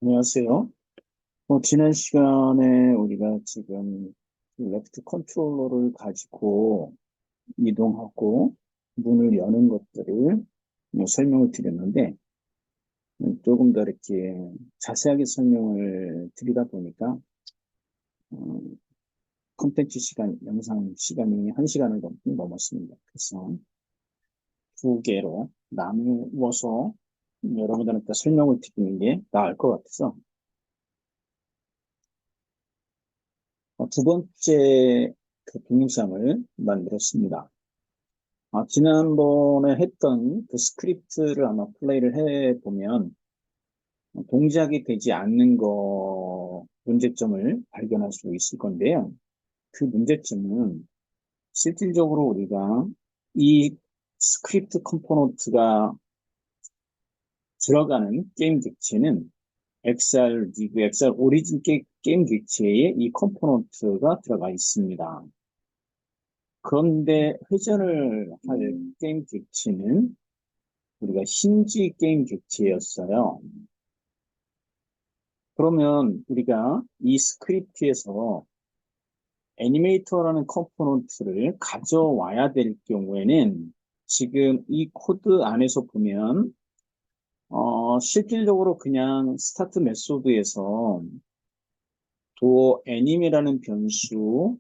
안녕하세요. 지난 시간에 우리가 지금 레프트 컨트롤러를 가지고 이동하고 문을 여는 것들을 설명을 드렸는데, 조금 더 이렇게 자세하게 설명을 드리다 보니까 어, 콘텐츠 시간, 영상 시간이 1시간을 넘었습니다. 그래서 두 개로 나누어서 여러분들한테 설명을 드리는 게 나을 것 같아서 두 번째 그 동영상을 만들었습니다. 지난번에 했던 그 스크립트를 아마 플레이를 해보면 동작이 되지 않는 거 문제점을 발견할 수 있을 건데요. 그 문제점은 실질적으로 우리가 이 스크립트 컴포넌트가 들어가는 게임 객체는 XR 리그, XR 오리진 게임 객체에 이 컴포넌트가 들어가 있습니다. 그런데 회전을 할 게임 객체는 우리가 힌지 게임 객체였어요. 그러면 우리가 이 스크립트에서 애니메이터라는 컴포넌트를 가져와야 될 경우에는 지금 이 코드 안에서 보면 실질적으로 그냥 스타트 메소드에서 도어 애니메라는 변수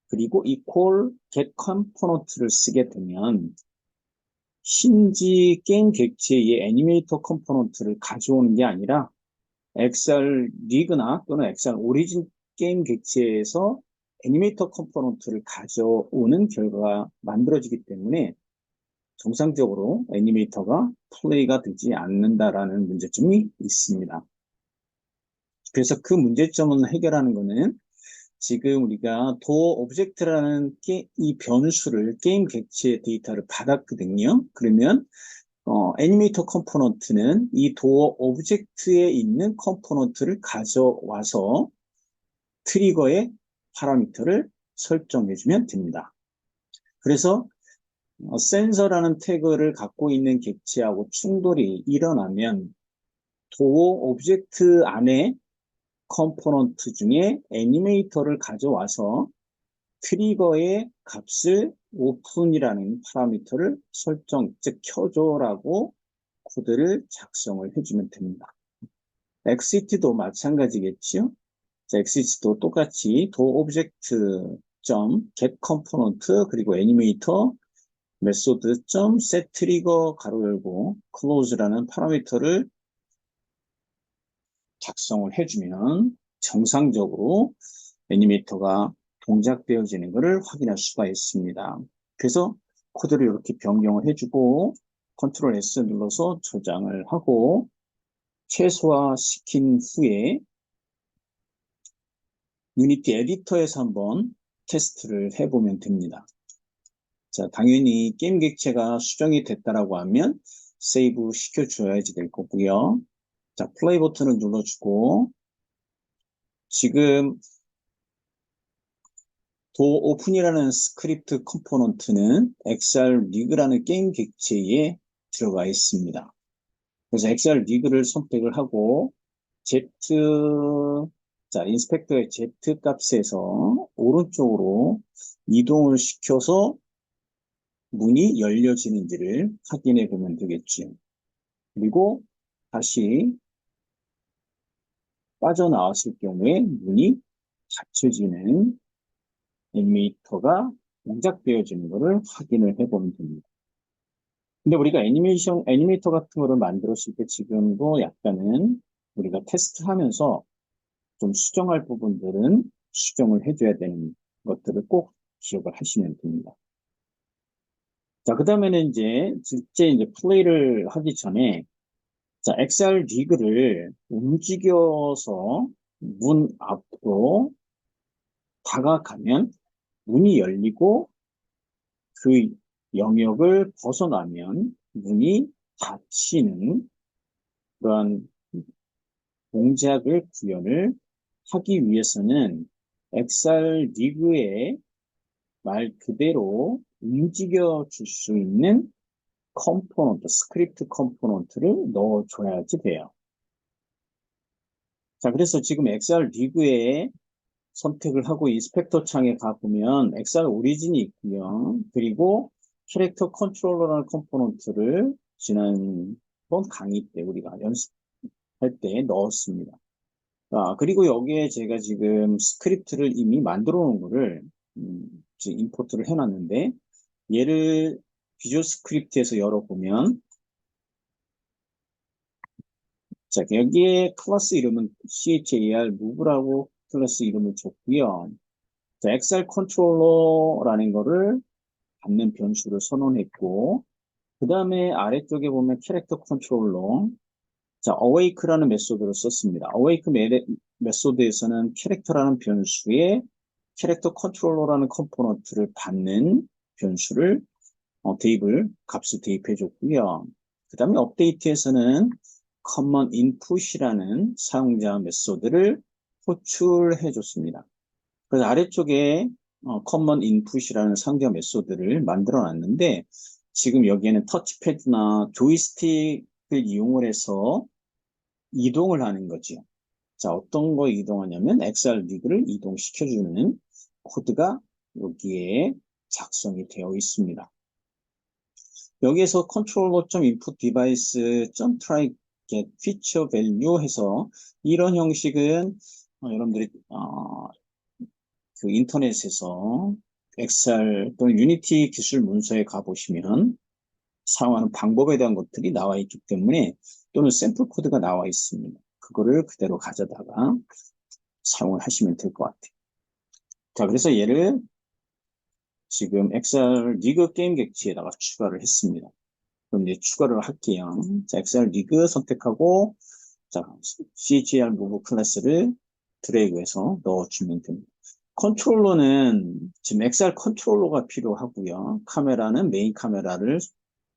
그리고 equal get 컴포넌트를 쓰게 되면 신지 게임 객체의 애니메이터 컴포넌트를 가져오는 게 아니라 XR 리그나 또는 XR 오리진 게임 객체에서 애니메이터 컴포넌트를 가져오는 결과가 만들어지기 때문에 정상적으로 애니메이터가 플레이가 되지 않는다라는 문제점이 있습니다. 그래서 그 문제점을 해결하는 것은 지금 우리가 도어 오브젝트라는 이 변수를 게임 객체 데이터를 받았거든요. 그러면 애니메이터 컴포넌트는 이 도어 오브젝트에 있는 컴포넌트를 가져와서 트리거의 파라미터를 설정해주면 됩니다. 그래서 센서라는 태그를 갖고 있는 객체하고 충돌이 일어나면 도어 오브젝트 안에 컴포넌트 중에 애니메이터를 가져와서 트리거의 값을 오픈이라는 파라미터를 설정, 즉 켜줘라고 코드를 작성을 해주면 됩니다. exit도 마찬가지겠죠. exit도 똑같이 do object get component 그리고 애니메이터 메소드 set trigger 가로 열고 close라는 파라미터를 작성을 해주면 정상적으로 애니메이터가 동작되어지는 것을 확인할 수가 있습니다. 그래서 코드를 이렇게 변경을 해주고 컨트롤 S 눌러서 저장을 하고 최소화시킨 후에 유니티 에디터에서 한번 테스트를 해보면 됩니다. 자, 당연히 게임 객체가 수정이 됐다라고 하면 세이브 시켜줘야지 될 거고요. 자, 플레이 버튼을 눌러주고 지금 도 오픈이라는 스크립트 컴포넌트는 XR 리그라는 게임 객체에 들어가 있습니다. 그래서 XR 리그를 선택을 하고 Z, 자, 인스펙터의 Z 값에서 오른쪽으로 이동을 시켜서 문이 열려지는지를 확인해 보면 되겠죠. 그리고 다시 빠져나왔을 경우에 문이 닫혀지는 애니메이터가 동작되어지는 것을 확인을 해보면 됩니다. 근데 우리가 애니메이터 같은 거를 만들었을 때 지금도 약간은 우리가 테스트하면서 좀 수정할 부분들은 수정을 해줘야 되는 것들을 꼭 기억을 하시면 됩니다. 자, 그 다음에는 이제 실제 이제 플레이를 하기 전에 자, XR 리그를 움직여서 문 앞으로 다가가면 문이 열리고 그 영역을 벗어나면 문이 닫히는 그런 동작을 구현을 하기 위해서는 XR 리그에 말 그대로 움직여 줄 수 있는 컴포넌트, 스크립트 컴포넌트를 넣어줘야지 돼요. 자, 그래서 지금 XR 리그에 선택을 하고 인스펙터 창에 가보면 XR 오리진이 있고요. 그리고 캐릭터 컨트롤러라는 컴포넌트를 지난번 강의 때 우리가 연습할 때 넣었습니다. 아, 그리고 여기에 제가 지금 스크립트를 이미 만들어 놓은 거를 지금 임포트를 해놨는데 얘를 비주얼 스크립트에서 열어보면 자, 여기에 클래스 이름은 char move라고 클래스 이름을 줬고요. 자, XR 컨트롤러라는 거를 받는 변수를 선언했고, 그 다음에 아래쪽에 보면 캐릭터 컨트롤러, 자, awake라는 메소드를 썼습니다. awake 메소드에서는 캐릭터라는 변수에 캐릭터 컨트롤러라는 컴포넌트를 받는 변수를 값을 대입해 줬고요. 그 다음에 업데이트에서는 common input이라는 사용자 메소드를 호출해 줬습니다. 그래서 아래쪽에 common input이라는 사용자 메소드를 만들어 놨는데 지금 여기에는 터치패드나 조이스틱을 이용을 해서 이동을 하는 거죠. 자, 어떤 거 이동하냐면 XR 리그를 이동시켜주는 코드가 여기에 작성이 되어 있습니다. 여기에서 controller.input-device.try get feature value 해서 이런 형식은 여러분들이 그 인터넷에서 XR 또는 유니티 기술 문서에 가보시면 사용하는 방법에 대한 것들이 나와 있기 때문에 또는 샘플 코드가 나와 있습니다. 그거를 그대로 가져다가 사용을 하시면 될 것 같아요. 자, 그래서 얘를 지금 XR 리그 게임 객지에다가 추가를 했습니다. 그럼 이제 추가를 할게요. 자, XR 리그 선택하고, 자, CGR move 클래스를 드래그해서 넣어주면 됩니다. 컨트롤러는 지금 XR 컨트롤러가 필요하고요. 카메라는 메인 카메라를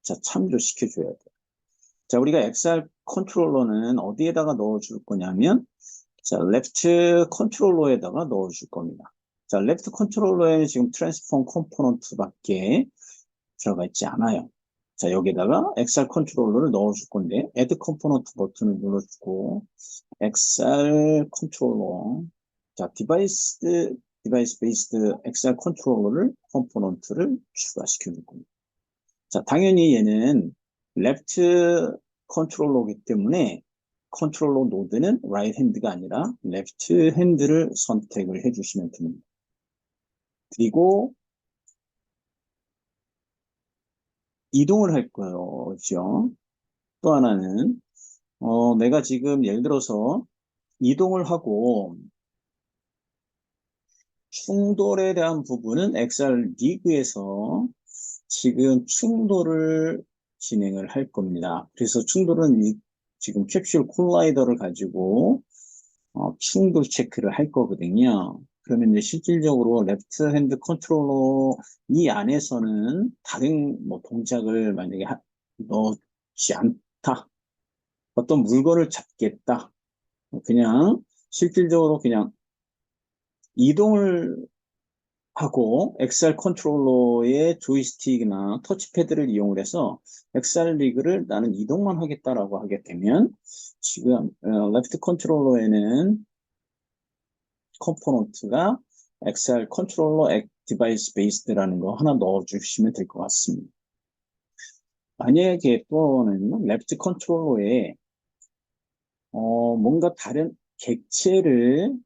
자, 참조시켜줘야 돼요. 자, 우리가 XR 컨트롤러는 어디에다가 넣어줄 거냐면, 자, 레프트 컨트롤러에다가 넣어줄 겁니다. 자, 레프트 컨트롤러에는 지금 트랜스폼 컴포넌트밖에 들어가 있지 않아요. 자, 여기다가 XR 컨트롤러를 넣어줄 건데, Add Component 버튼을 눌러주고, XR 컨트롤러, 자, 디바이스 베이스드 XR 컨트롤러를, 컴포넌트를 추가시켜줄 겁니다. 자, 당연히 얘는 레프트 컨트롤러이기 때문에 컨트롤러 노드는 right hand가 아니라 left hand를 선택을 해주시면 됩니다. 그리고 이동을 할 거죠. 또 하나는 내가 지금 예를 들어서 이동을 하고 충돌에 대한 부분은 XR 리그에서 지금 충돌을 진행을 할 겁니다. 그래서 충돌은 지금 캡슐 콜라이더를 가지고 충돌 체크를 할 거거든요. 그러면 이제 실질적으로 레프트 핸드 컨트롤러 이 안에서는 다른 뭐 동작을 만약에 넣지 않다. 어떤 물건을 잡겠다. 그냥 실질적으로 그냥 이동을 하고 XR 컨트롤러의 조이스틱이나 터치패드를 이용을 해서 XR 리그를 나는 이동만 하겠다라고 하게 되면 지금 레프트 컨트롤러에는 컴포넌트가 XR 컨트롤러 디바이스 베이스드라는 거 하나 넣어주시면 될 것 같습니다. 만약에 또는 레프트 컨트롤러에 뭔가 다른 객체를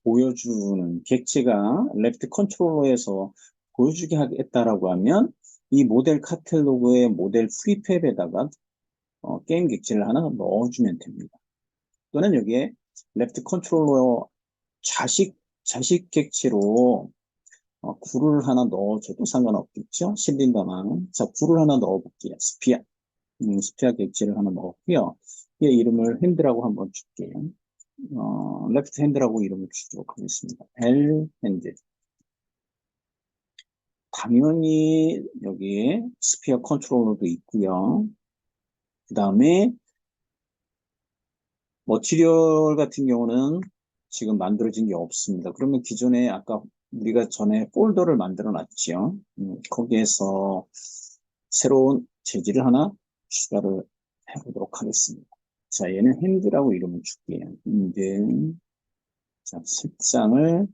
보여주는 객체가 레프트 컨트롤러에서 보여주게 하겠다라고 하면 이 모델 카탈로그의 모델 프리팹에다가 게임 객체를 하나 넣어주면 됩니다. 또는 여기에 레프트 컨트롤러 자식 객체로 굴을 하나 넣어줘도 상관없겠죠? 실린더만. 자, 굴을 하나 넣어볼게요. 스피아 객체를 하나 넣었고요. 얘 이름을 핸드라고 한번 줄게요. 레프트 핸드라고 이름을 주도록 하겠습니다. L 핸드. 당연히 여기에 스피어 컨트롤러도 있고요. 그 다음에 머티리얼 같은 경우는 지금 만들어진 게 없습니다. 그러면 기존에 아까 우리가 전에 폴더를 만들어 놨죠. 거기에서 새로운 재질을 하나 추가를 해보도록 하겠습니다. 자, 얘는 핸드라고 이름을 줄게요. 핸드. 자, 색상을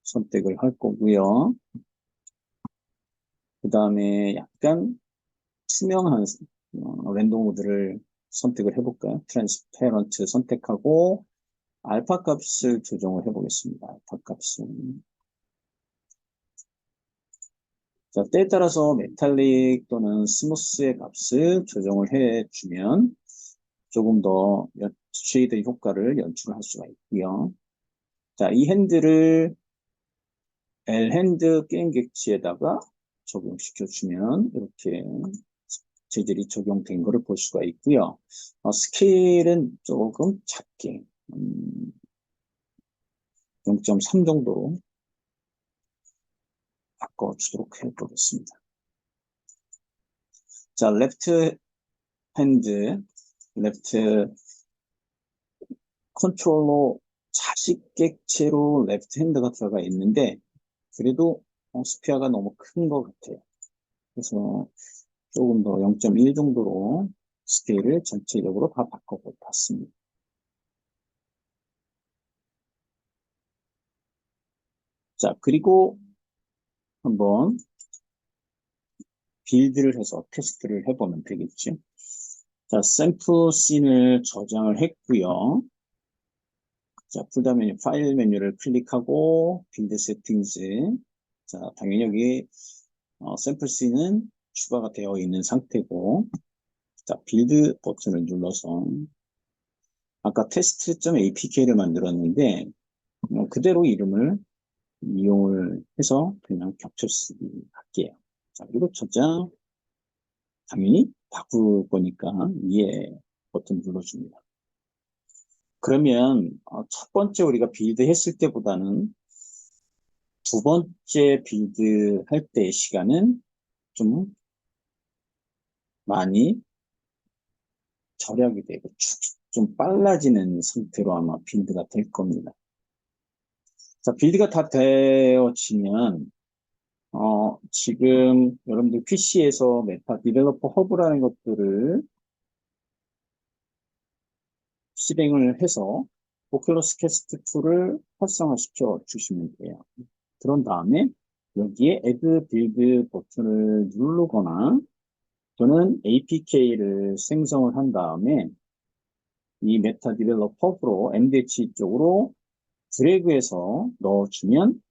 선택을 할 거고요. 그 다음에 약간 투명한 랜덤 모드를 선택을 해볼까요? 트랜스페런트 선택하고 알파 값을 조정을 해보겠습니다. 알파 값을. 자, 때에 따라서 메탈릭 또는 스무스의 값을 조정을 해주면 조금 더 쉐이드 효과를 연출할 수가 있고요. 자, 이 핸들을 L 핸드 게임 객지에다가 적용시켜주면 이렇게 재질이 적용된 것을 볼 수가 있고요. 스케일은 조금 작게 0.3 정도로 바꿔주도록 해보겠습니다. 자, 레프트 핸드, 레프트 컨트롤러 자식 객체로 레프트 핸드가 들어가 있는데 그래도 스피어가 너무 큰 것 같아요. 그래서 조금 더 0.1 정도로 스케일을 전체적으로 다 바꿔봤습니다. 자, 그리고 한번 빌드를 해서 테스트를 해보면 되겠죠. 자, 샘플 씬을 저장을 했고요. 자, 풀다 메뉴, 파일 메뉴를 클릭하고 빌드 세팅즈. 자, 당연히 여기 샘플 씬은 추가가 되어 있는 상태고, 자, 빌드 버튼을 눌러서 아까 test.apk를 만들었는데 그대로 이름을 이용을 해서 그냥 겹쳐 쓰기 할게요. 자, 그리고 저장 당연히 바꿀 거니까 위에 버튼 눌러줍니다. 그러면 첫 번째 우리가 빌드 했을 때보다는 두 번째 빌드 할 때의 시간은 좀 많이 절약이 되고 좀 빨라지는 상태로 아마 빌드가 될 겁니다. 자, 빌드가 다 되어지면 지금 여러분들 PC에서 메타 디벨로퍼 허브라는 것들을 실행을 해서 오큘러스 캐스트 2를 활성화시켜 주시면 돼요. 그런 다음에 여기에 Add Build 버튼을 누르거나 또는 APK를 생성을 한 다음에 이 메타 디벨로퍼로 MDH 쪽으로 드래그해서 넣어주면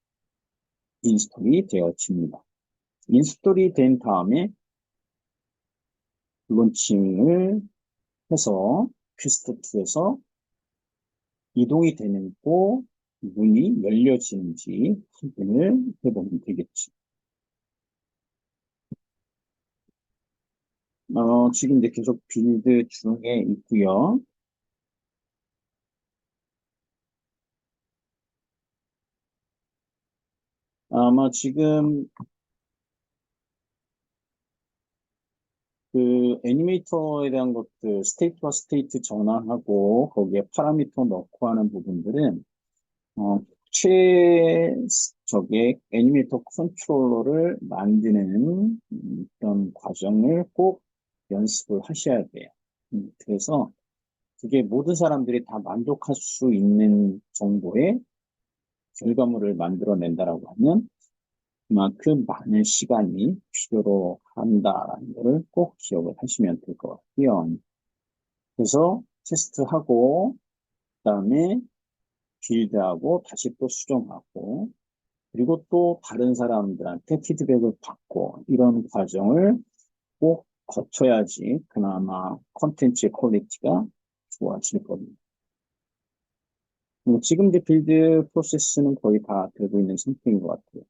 인스톨이 되어집니다. 인스톨이 된 다음에 론칭을 해서 퀘스트2에서 이동이 되는고 문이 열려지는지 확인을 해보면 되겠죠. 지금 이제 계속 빌드 중에 있고요. 아마 지금 그 애니메이터에 대한 것들 스테이트와 스테이트 전환하고 거기에 파라미터 넣고 하는 부분들은 저게 애니메이터 컨트롤러를 만드는 그런 과정을 꼭 연습을 하셔야 돼요. 그래서 그게 모든 사람들이 다 만족할 수 있는 정도의 결과물을 만들어낸다라고 하면 그만큼 많은 시간이 필요로 한다라는 것을 꼭 기억을 하시면 될 것 같고요. 그래서 테스트하고 그다음에 빌드하고 다시 또 수정하고 그리고 또 다른 사람들한테 피드백을 받고 이런 과정을 꼭 거쳐야지 그나마 콘텐츠의 퀄리티가 좋아질 겁니다. 지금 이제 빌드 프로세스는 거의 다 되고 있는 상태인 것 같아요.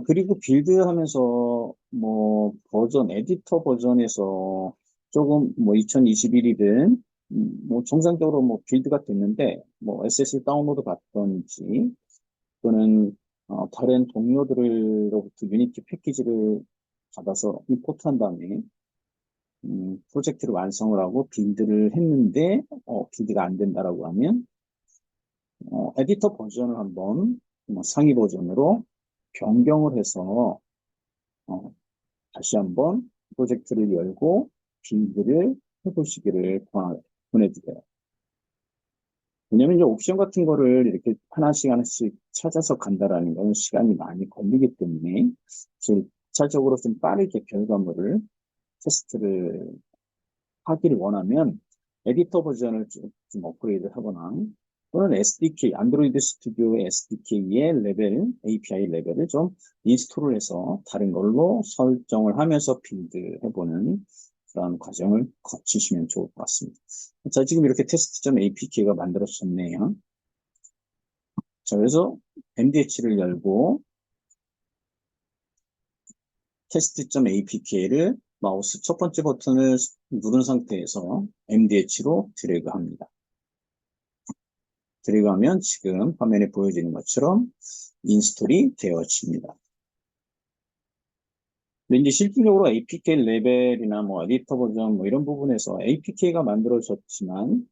그리고 빌드 하면서 뭐 버전, 에디터 버전에서 조금 뭐 2021이든 뭐 정상적으로 뭐 빌드가 됐는데 뭐 SSL 다운로드 받던지 또는 다른 동료들로부터 유니티 패키지를 받아서 임포트한 다음에 프로젝트를 완성을 하고 빌드를 했는데 빌드가 안 된다라고 하면 에디터 버전을 한번 상위 버전으로 변경을 해서 어, 다시 한번 프로젝트를 열고 빌드를 해보시기를 보내드려요. 왜냐면 이제 옵션 같은 거를 이렇게 하나씩 하나씩 찾아서 간다라는 건 시간이 많이 걸리기 때문에 그래서 1차적으로 좀 빠르게 결과물을 테스트를 하기를 원하면 에디터 버전을 좀 업그레이드 하거나 또는 SDK, 안드로이드 스튜디오 SDK의 레벨, API 레벨을 좀 인스톨을 해서 다른 걸로 설정을 하면서 빌드 해보는 그런 과정을 거치시면 좋을 것 같습니다. 자, 지금 이렇게 테스트.apk가 만들어졌네요. 자, 그래서 MDH를 열고 테스트.apk를 마우스 첫 번째 버튼을 누른 상태에서 MDH로 드래그합니다. 드래그하면 지금 화면에 보여지는 것처럼 인스톨이 되어집니다. 근데 이제 실질적으로 APK 레벨이나 뭐 에디터 버전 뭐 이런 부분에서 APK가 만들어졌지만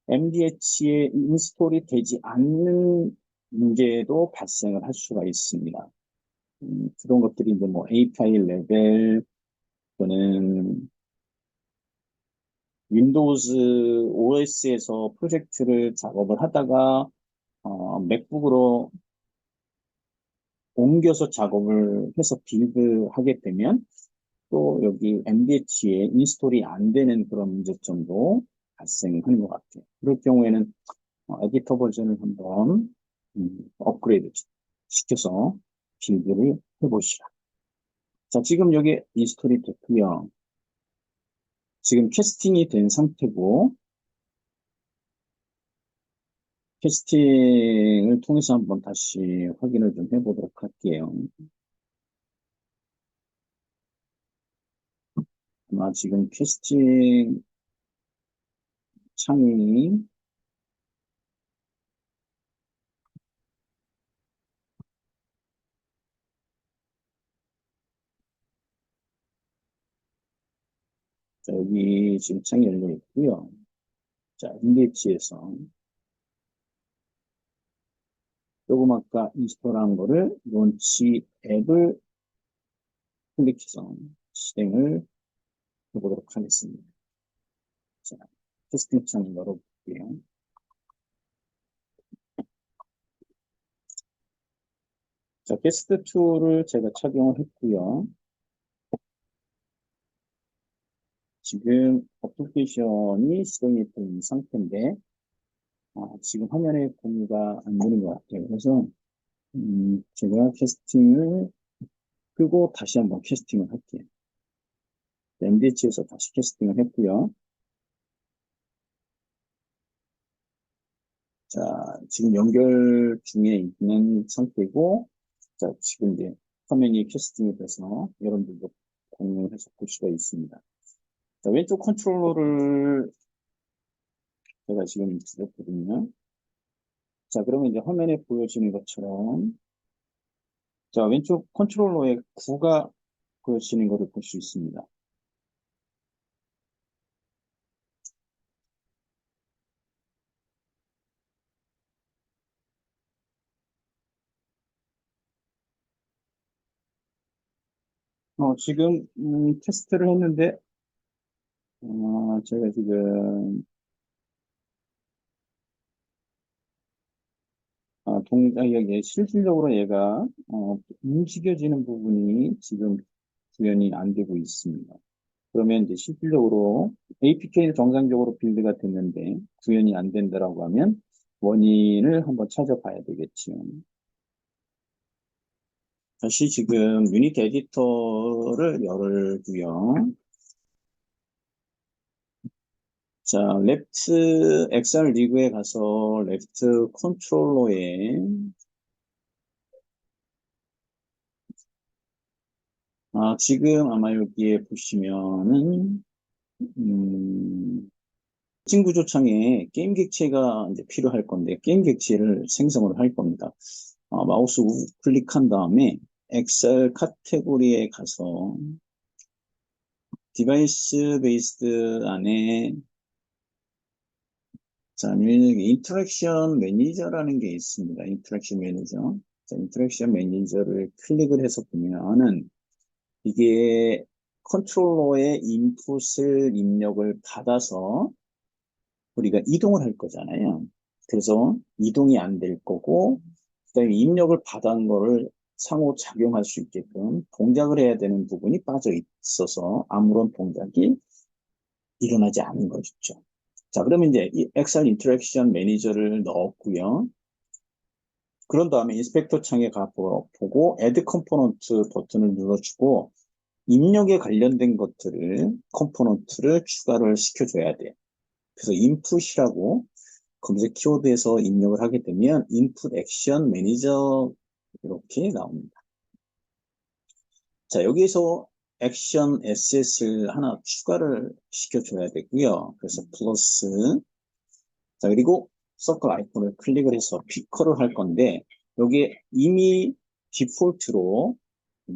MDH에 인스톨이 되지 않는 문제도 발생을 할 수가 있습니다. 그런 것들이 이제 뭐 API 레벨 또는 윈도우즈 OS에서 프로젝트를 작업을 하다가 맥북으로 옮겨서 작업을 해서 빌드하게 되면 또 여기 MDH에 인스톨이 안 되는 그런 문제점도 발생하는 것 같아요. 그럴 경우에는 에디터 버전을 한번 업그레이드 시켜서 빌드를 해보시라. 자, 지금 여기 인스톨이 됐고요. 지금 캐스팅이 된 상태고 캐스팅을 통해서 한번 다시 확인을 좀 해보도록 할게요. 아마 지금 캐스팅 창이 자, 여기 지금 창이 열려 있고요. 자, 인덱스에서 조금 아까 인스톨한 거를 론치 앱을 클릭해서 실행을 해보도록 하겠습니다. 자, 테스팅 창을 열어볼게요. 자, 게스트 툴을 제가 착용을 했고요. 지금 어플리케이션이 실행이 된 상태인데 지금 화면에 공유가 안 되는 것 같아요. 그래서 제가 캐스팅을 끄고 다시 한번 캐스팅을 할게요. MDH에서 다시 캐스팅을 했고요. 자, 지금 연결 중에 있는 상태고, 자, 지금 이제 화면이 캐스팅이 돼서 여러분들도 공유해서 볼 수가 있습니다. 자, 왼쪽 컨트롤러를 제가 지금 드렸거든요. 자, 그러면 이제 화면에 보여지는 것처럼, 자, 왼쪽 컨트롤러에 9가 보여지는 것을 볼 수 있습니다. 지금, 테스트를 했는데, 제가 지금, 여기 실질적으로 얘가, 움직여지는 부분이 지금 구현이 안 되고 있습니다. 그러면 이제 실질적으로 APK는 정상적으로 빌드가 됐는데 구현이 안 된다라고 하면 원인을 한번 찾아봐야 되겠지요. 다시 지금 유닛 에디터를 열고요. 자, 레프트 엑셀 리그에 가서 레프트 컨트롤러에 지금 아마 여기에 보시면은 특징 구조 창에 게임 객체가 이제 필요할 건데 게임 객체를 생성을 할 겁니다. 마우스 우클릭한 다음에 엑셀 카테고리에 가서 디바이스 베이스드 안에 자, 인터랙션 매니저라는 게 있습니다. 인터랙션 매니저. 자, 인터랙션 매니저를 클릭을 해서 보면은 이게 컨트롤러의 인풋을 입력을 받아서 우리가 이동을 할 거잖아요. 그래서 이동이 안 될 거고, 그다음에 입력을 받은 거를 상호작용할 수 있게끔 동작을 해야 되는 부분이 빠져 있어서 아무런 동작이 일어나지 않은 거죠. 자, 그러면 이제 이 엑셀 인터랙션 매니저를 넣었고요. 그런 다음에 인스펙터 창에 보고 Add Component 버튼을 눌러주고 입력에 관련된 것들을 컴포넌트를 추가를 시켜줘야 돼요. 그래서 input이라고 검색 키워드에서 입력을 하게 되면 input action manager 이렇게 나옵니다. 자, 여기에서 액션 asset을 하나 추가를 시켜줘야 되고요. 그래서 플러스, 자, 그리고 서클 아이콘을 클릭을 해서 피커를 할 건데 여기에 이미 디폴트로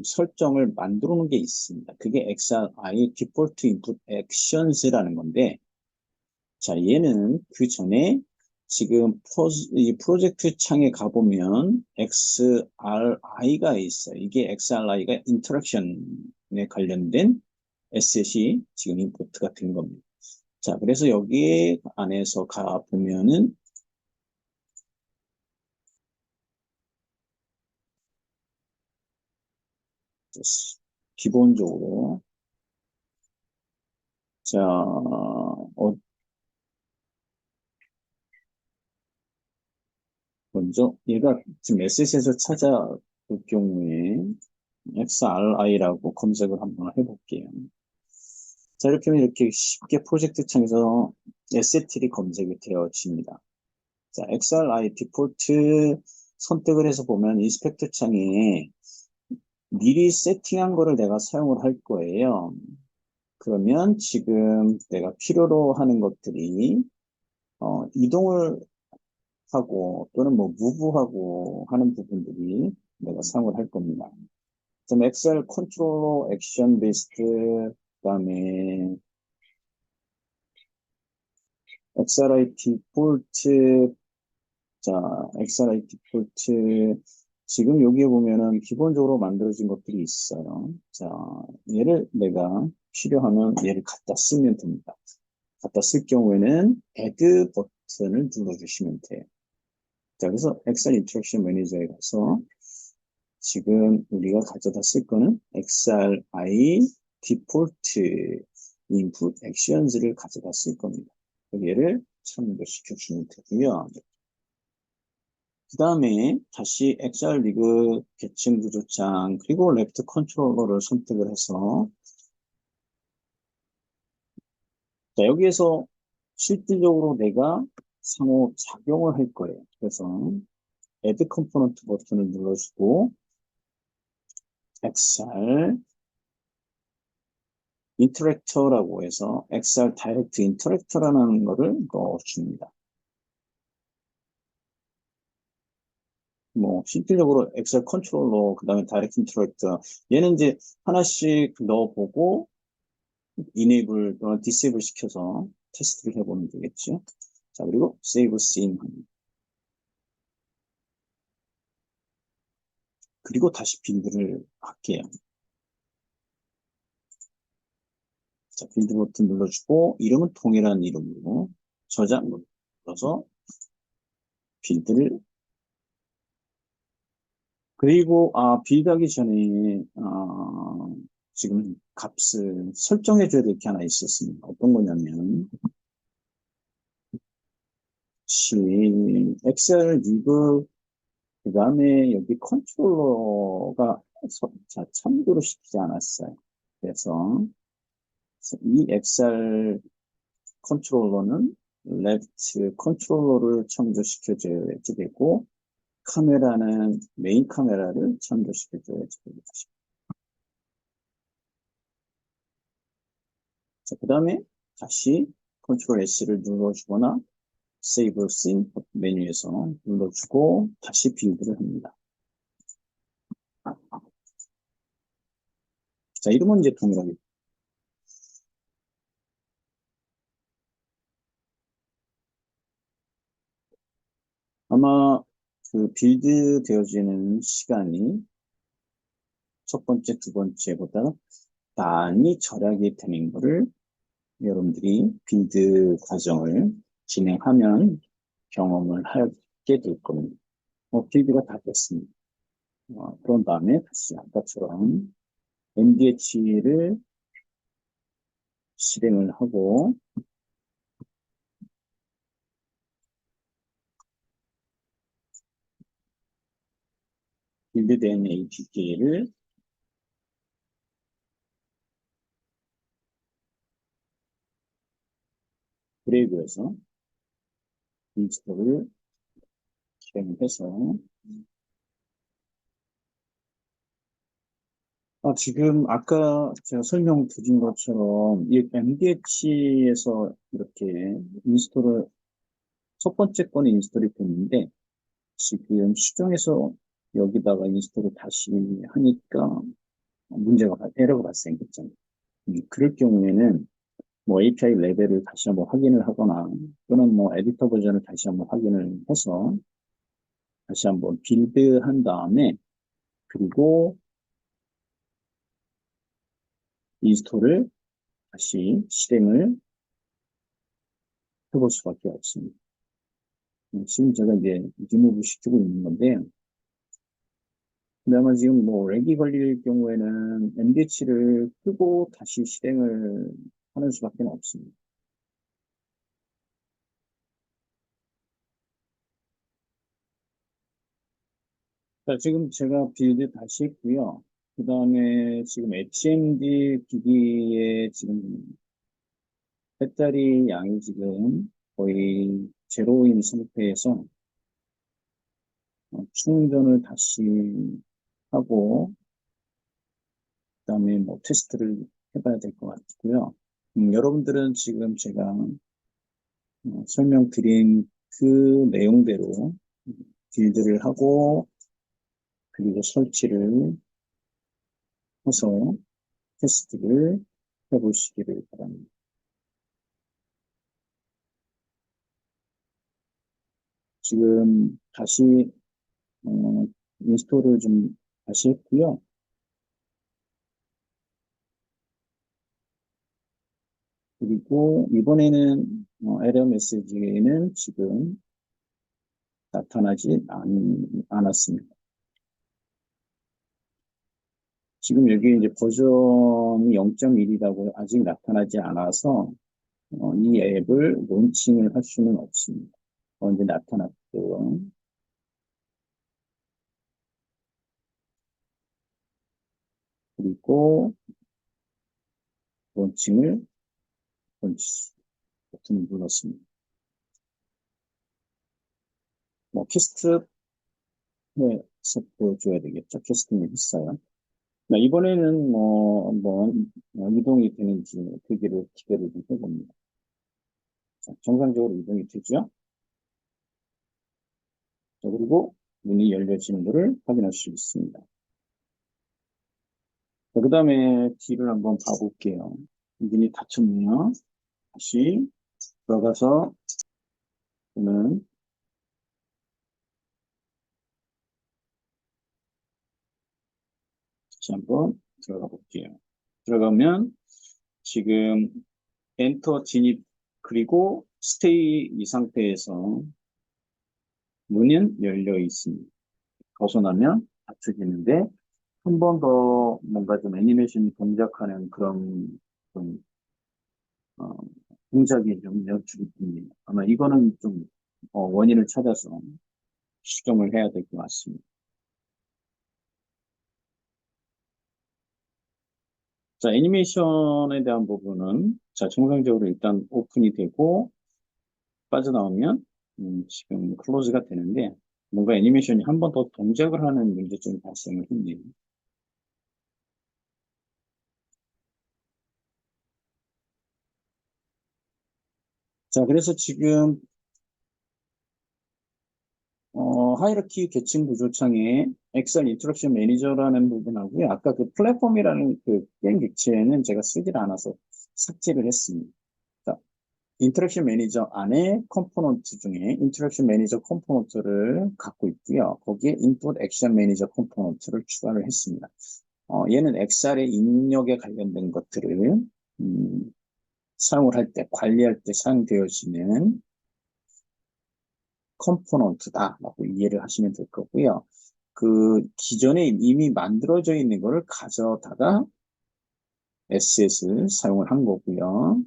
설정을 만들어 놓은 게 있습니다. 그게 XRI 디폴트 인풋 액션즈라는 건데, 자, 얘는 그 전에 지금 이 프로젝트 창에 가보면 XRI가 있어요. 이게 XRI가 인터랙션에 관련된 에셋이 지금 임포트가 된 겁니다. 자, 그래서 여기 안에서 가보면은 기본적으로 자, 먼저 얘가 지금 에셋에서 찾아볼 경우에 XRI라고 검색을 한번 해볼게요. 자, 이렇게 하면 이렇게 쉽게 프로젝트 창에서 에셋들이 검색이 되어집니다. 자, XRI 디폴트 선택을 해서 보면 인스펙터 창에 미리 세팅한 거를 내가 사용을 할 거예요. 그러면 지금 내가 필요로 하는 것들이 이동을 하고 또는 뭐 무브하고 하는 부분들이 내가 사용을 할 겁니다. 좀 엑셀 컨트롤러 액션 베이스트 그다음에 XRI 디폴트 자 XRI 디폴트 지금 여기에 보면은 기본적으로 만들어진 것들이 있어요. 자 얘를 내가 필요하면 얘를 갖다 쓰면 됩니다. 갖다 쓸 경우에는 add 버튼을 눌러주시면 돼요. 자 그래서 엑셀 인터랙션 매니저에 가서 지금 우리가 가져다 쓸 거는 XRI 디폴트 인풋 액션즈를 가져다 쓸 겁니다. 얘를 참고시켜 주면 되고요. 그 다음에 다시 XR 리그 계층 구조창 그리고 레프트 컨트롤러를 선택을 해서 자, 여기에서 실질적으로 내가 상호 작용을 할 거예요. 그래서 Add Component 버튼을 눌러주고 XR 인터랙터라고 해서 XR 다이렉트 인터랙터라는 거를 넣어줍니다. 뭐 실질적으로 엑셀 컨트롤러 그다음에 다이렉트 인터랙터 얘는 이제 하나씩 넣어보고 이네이블 또는 디세이블 시켜서 테스트를 해보면 되겠죠. 자 그리고 세이브 씬 그리고 다시 빌드를 할게요. 자 빌드 버튼 눌러주고 이름은 동일한 이름으로 저장 눌러서 빌드를 그리고 빌드하기 전에 지금 값을 설정해 줘야 될 게 하나 있었습니다. 어떤 거냐면 엑셀 리그 그 다음에 여기 컨트롤러가 자, 참고로 시키지 않았어요. 그래서 이 엑셀 컨트롤러는 레프트 컨트롤러를 참조시켜줘야 되고 카메라는 메인 카메라를 참조시켜줘야 됩니다. 자, 그 다음에 다시 컨트롤 S를 눌러주거나 세이브 씬 메뉴에서 눌러주고 다시 빌드를 합니다. 자, 이름은 이제 동일하게 아마 그 빌드 되어지는 시간이 첫 번째, 두 번째보다 많이 절약이 되는 거를 여러분들이 빌드 과정을 진행하면 경험을 하게 될 겁니다. 빌드가 다 됐습니다. 그런 다음에 다시 아까처럼 MDH를 실행을 하고 빌드된 APK를 브레이브해서 인스톨을 실행해서 지금 아까 제가 설명드린 것처럼 이 MDH에서 이렇게 인스톨을 첫 번째 건에 인스톨이 됐는데 지금 수정해서 여기다가 인스톨을 다시 하니까 에러가 발생했잖아요. 그럴 경우에는 뭐 API 레벨을 다시 한번 확인을 하거나 또는 뭐 에디터 버전을 다시 한번 확인을 해서 다시 한번 빌드한 다음에 그리고 인스톨을 다시 실행을 해볼 수밖에 없습니다. 지금 제가 이제 리무브 시키고 있는 건데 근데 아마 지금 뭐 렉이 걸릴 경우에는 MDH를 끄고 다시 실행을 하는 수밖에 없습니다. 자, 지금 제가 빌드 다시 했고요. 그 다음에 지금 HMD 기기에 지금 배터리 양이 지금 거의 제로인 상태에서 충전을 다시 하고 그 다음에 뭐 테스트를 해봐야 될 것 같고요. 여러분들은 지금 제가 설명드린 그 내용대로 빌드를 하고 그리고 설치를 해서 테스트를 해보시기를 바랍니다. 지금 다시 인스톨을 좀 다시 했고요. 그리고 이번에는 에러 메시지는 지금 나타나지 않았습니다. 지금 여기 이제 버전이 0.1이라고 아직 나타나지 않아서 이 앱을 론칭을 할 수는 없습니다. 언제 나타났고요. 그리고 론칭을 버튼을 눌렀습니다. 뭐 캐스트에서 보여줘야 되겠죠. 캐스팅을 했어요. 이번에는 이동이 되는지 그기를 기대를 좀 해봅니다. 자, 정상적으로 이동이 되죠. 자, 그리고 문이 열려지는 것을 확인할 수 있습니다. 그 다음에 뒤를 한번 봐볼게요. 문이 닫혔네요. 다시 들어가서 저는 다시 한번 들어가 볼게요. 들어가면 지금 엔터 진입 그리고 스테이 이 상태에서 문은 열려 있습니다. 벗어나면 닫혀지는데 한 번 더 뭔가 좀 애니메이션이 동작하는 그런 좀, 어, 동작이 좀 연출이 됩니다. 아마 이거는 좀 원인을 찾아서 수정을 해야 될 것 같습니다. 자, 애니메이션에 대한 부분은 자, 정상적으로 일단 오픈이 되고 빠져나오면 지금 클로즈가 되는데 뭔가 애니메이션이 한 번 더 동작을 하는 문제점이 발생을 했네요. 자, 그래서 지금 하이라키 계층 구조창에 엑셀 인터랙션 매니저라는 부분하고요. 아까 그 플랫폼이라는 그 게임 객체는 제가 쓰질 않아서 삭제를 했습니다. 자, 인터랙션 매니저 안에 컴포넌트 중에 인터랙션 매니저 컴포넌트를 갖고 있고요. 거기에 인풋 액션 매니저 컴포넌트를 추가를 했습니다. 얘는 엑셀의 입력에 관련된 것들을 사용을 할 때, 관리할 때 사용되어지는 컴포넌트다라고 이해를 하시면 될 거고요. 그 기존에 이미 만들어져 있는 거를 가져다가 SS 사용을 한 거고요.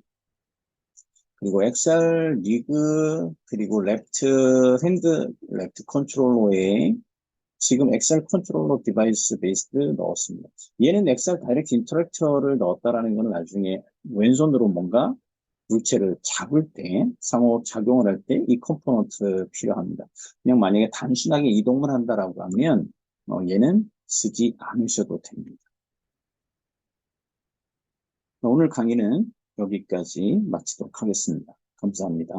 그리고 엑셀 리그 그리고 레프트 컨트롤러에 지금 엑셀 컨트롤러 디바이스 베이스드 넣었습니다. 얘는 엑셀 다이렉트 인터랙터를 넣었다라는 것은 나중에 왼손으로 뭔가 물체를 잡을 때, 상호작용을 할 때 이 컴포넌트 필요합니다. 그냥 만약에 단순하게 이동을 한다라고 하면 얘는 쓰지 않으셔도 됩니다. 오늘 강의는 여기까지 마치도록 하겠습니다. 감사합니다.